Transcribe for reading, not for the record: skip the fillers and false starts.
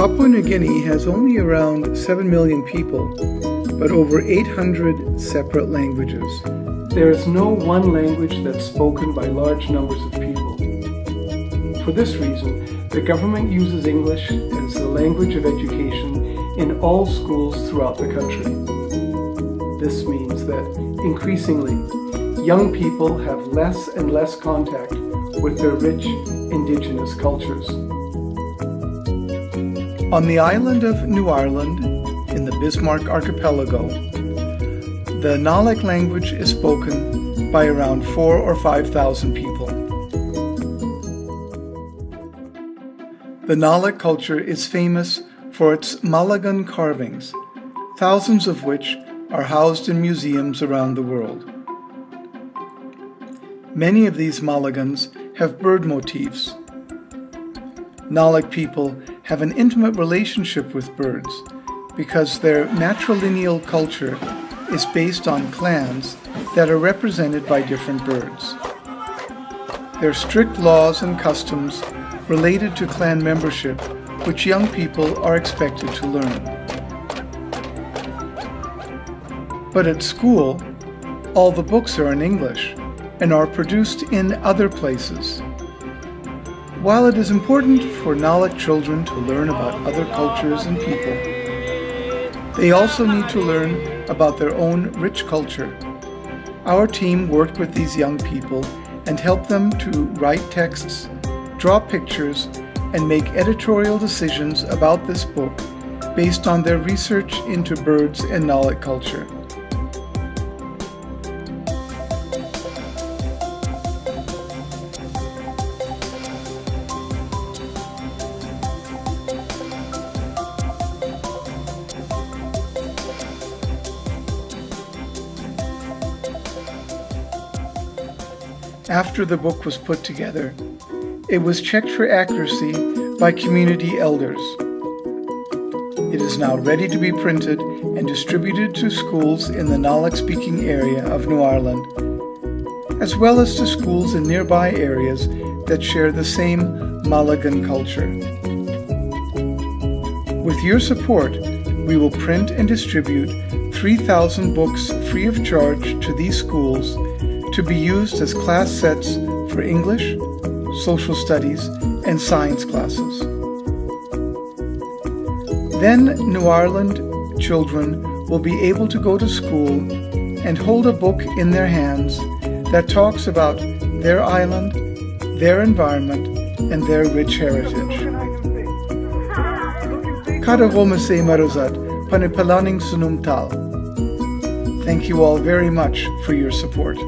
Papua New Guinea has only around 7 million people, but over 800 separate languages. There is no one language that's spoken by large numbers of people. For this reason, the government uses English as the language of education in all schools throughout the country. This means that, increasingly, young people have less and less contact with their rich indigenous cultures. On the island of New Ireland, in the Bismarck Archipelago, the Nalik language is spoken by around 4,000 or 5,000 people. The Nalik culture is famous for its Malagan carvings, thousands of which are housed in museums around the world. Many of these Malagans have bird motifs. Nalik people have an intimate relationship with birds because their matrilineal culture is based on clans that are represented by different birds. There are strict laws and customs related to clan membership which young people are expected to learn. But at school, all the books are in English and are produced in other places. While it is important for Nalik children to learn about other cultures and people, they also need to learn about their own rich culture. Our team worked with these young people and helped them to write texts, draw pictures, and make editorial decisions about this book based on their research into birds and Nalik culture. After the book was put together, it was checked for accuracy by community elders. It is now ready to be printed and distributed to schools in the Nalik-speaking area of New Ireland, as well as to schools in nearby areas that share the same Malagan culture. With your support, we will print and distribute 3,000 books free of charge to these schools to be used as class sets for English, social studies, and science classes. Then New Ireland children will be able to go to school and hold a book in their hands that talks about their island, their environment, and their rich heritage. Kada Romase Maruzat, Panipalaning Sunumtal. Thank you all very much for your support.